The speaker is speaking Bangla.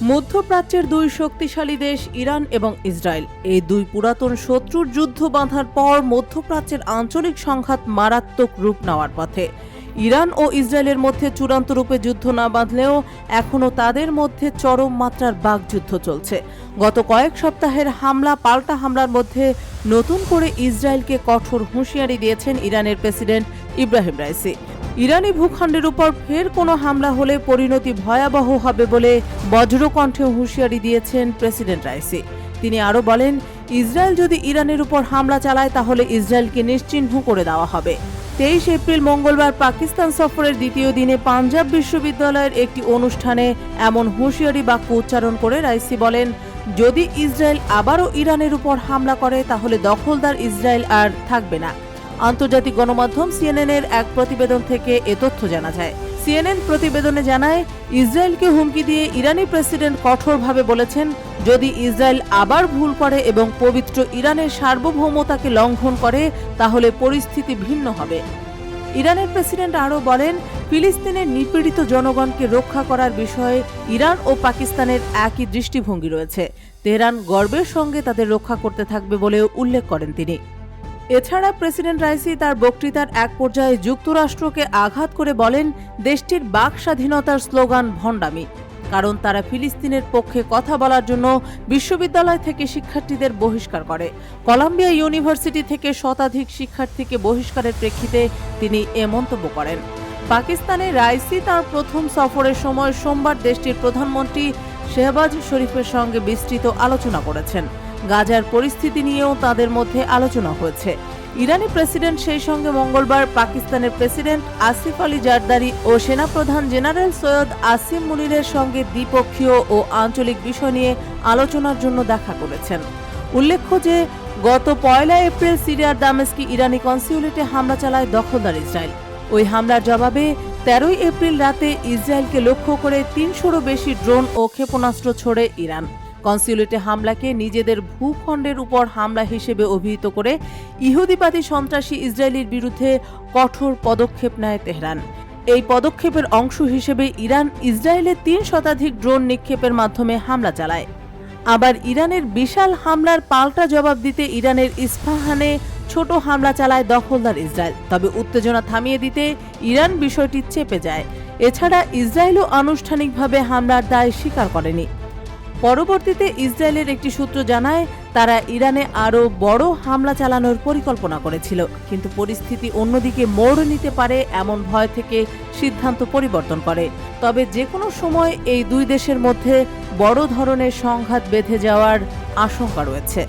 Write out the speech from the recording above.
মধ্যপ্রাচ্যের দুই শক্তিশালী দেশ ইরান এবং ইসরায়েল, এই দুই পুরাতন শত্রুর যুদ্ধ বাঁধার পর মধ্যপ্রাচ্যের আঞ্চলিক সংঘাত মারাত্মক রূপ নেওয়ার পথে। ইরান ও ইসরায়েলের মধ্যে চূড়ান্ত রূপে যুদ্ধ না বাঁধলেও এখনও তাদের মধ্যে চরম মাত্রার বাকযুদ্ধ চলছে। গত কয়েক সপ্তাহের পাল্টা হামলার মধ্যে নতুন করে ইসরায়েলকে কঠোর হুঁশিয়ারি দিয়েছেন ইরানের প্রেসিডেন্ট ইব্রাহিম রাইসি। ইরানি ভূখণ্ডের উপর ফের কোনো হামলা হলে পরিণতি ভয়াবহ হবে বলে বজ্রকণ্ঠে হুঁশিয়ারি দিয়েছেন প্রেসিডেন্ট রাইসি। তিনি আরও বলেন, ইসরায়েল যদি ইরানের উপর হামলা চালায় তাহলে ইসরায়েলকে নিশ্চিহ্ন করে দেওয়া হবে। 23 এপ্রিল মঙ্গলবার পাকিস্তান সফরের দ্বিতীয় দিনে পাঞ্জাব বিশ্ববিদ্যালয়ের একটি অনুষ্ঠানে এমন হুঁশিয়ারি বাক্য উচ্চারণ করে রাইসি বলেন, যদি ইসরায়েল আবারও ইরানের উপর হামলা করে তাহলে দখলদার ইসরায়েল আর থাকবে না। আন্তর্জাতিক গণমাধ্যম সিএনএন-এর এক প্রতিবেদন থেকে এ তথ্য জানা যায়। সিএনএন প্রতিবেদনে জানায়, ইসরায়েলকে হুমকি দিয়ে ইরানি প্রেসিডেন্ট কঠোরভাবে বলেছেন, যদি ইসরায়েল আবার ভুল করে এবং পবিত্র ইরানের সার্বভৌমতাকে লঙ্ঘন করে তাহলে পরিস্থিতি ভিন্ন হবে। ইরানের প্রেসিডেন্ট আরও বলেন, ফিলিস্তিনের নিপীড়িত জনগণকে রক্ষা করার বিষয়ে ইরান ও পাকিস্তানের একই দৃষ্টিভঙ্গি রয়েছে। তেহরান গর্বের সঙ্গে তাদের রক্ষা করতে থাকবে বলেও উল্লেখ করেন তিনি। এছাড়া প্রেসিডেন্ট রাইসি তার বক্তৃতার এক পর্যায়ে যুক্তরাষ্ট্রকে আঘাত করে বলেন, দেশটির বাক স্বাধীনতার স্লোগান ভণ্ডামি, কারণ তারা ফিলিস্তিনের পক্ষে কথা বলার জন্য বিশ্ববিদ্যালয় থেকে শিক্ষার্থীদের বহিষ্কার করে। কলাম্বিয়া ইউনিভার্সিটি থেকে শতাধিক শিক্ষার্থীকে বহিষ্কারের প্রেক্ষিতে তিনি এ মন্তব্য করেন। পাকিস্তানে রাইসি তার প্রথম সফরের সময় সোমবার দেশটির প্রধানমন্ত্রী শেহবাজ শরীফের সঙ্গে বিস্তৃত আলোচনা করেছেন। গাজার পরিস্থিতি নিয়েও তাদের মধ্যে আলোচনা হয়েছে। ইরানি প্রেসিডেন্ট সেই সঙ্গে মঙ্গলবার পাকিস্তানের প্রেসিডেন্ট আসিফ আলী জারদারি ও সেনাপ্রধান জেনারেল সৈয়দ আসিম মুনিরের সঙ্গে দ্বিপক্ষীয় ও আঞ্চলিক বিষয় নিয়ে আলোচনার জন্য দেখা করেছেন। উল্লেখ্য যে গত 1 এপ্রিল সিরিয়ার দামেস্কে ইরানি কনসুলেটে হামলা চালায় দখলদার ইসরায়েল। ওই হামলার জবাবে 13 এপ্রিল রাতে ইসরায়েলকে লক্ষ্য করে 300-রও বেশি ড্রোন ও ক্ষেপণাস্ত্র ছোড়ে ইরান। কনসুলেটে হামলাকে নিজেদের ভূখণ্ডের উপর হামলা হিসেবে অভিহিত করে ইহুদিবাদী সন্ত্রাসী ইসরায়েলের বিরুদ্ধে কঠোর পদক্ষেপ নেয় তেহরান। এই পদক্ষেপের অংশ হিসেবে ইরান ইসরায়েলে 3 শতাধিক ড্রোন নিক্ষেপের মাধ্যমে হামলা চালায়। আবার ইরানের বিশাল হামলার পাল্টা জবাব দিতে ইরানের ইস্পাহানে ছোট হামলা চালায় দখলদার ইসরায়েল। তবে উত্তেজনা থামিয়ে দিতে ইরান বিষয়টি চেপে যায়। এছাড়া ইসরায়েলও আনুষ্ঠানিকভাবে হামলার দায় স্বীকার করেনি। পরবর্তীতে ইসরায়েলের একটি সূত্র জানায়, তারা ইরানে আরও বড় হামলা চালানোর পরিকল্পনা করেছিল, কিন্তু পরিস্থিতি অন্যদিকে মোড় নিতে পারে এমন ভয় থেকে সিদ্ধান্ত পরিবর্তন করে। তবে যে কোনো সময় এই দুই দেশের মধ্যে বড় ধরনের সংঘাত বেঁধে যাওয়ার আশঙ্কা রয়েছে।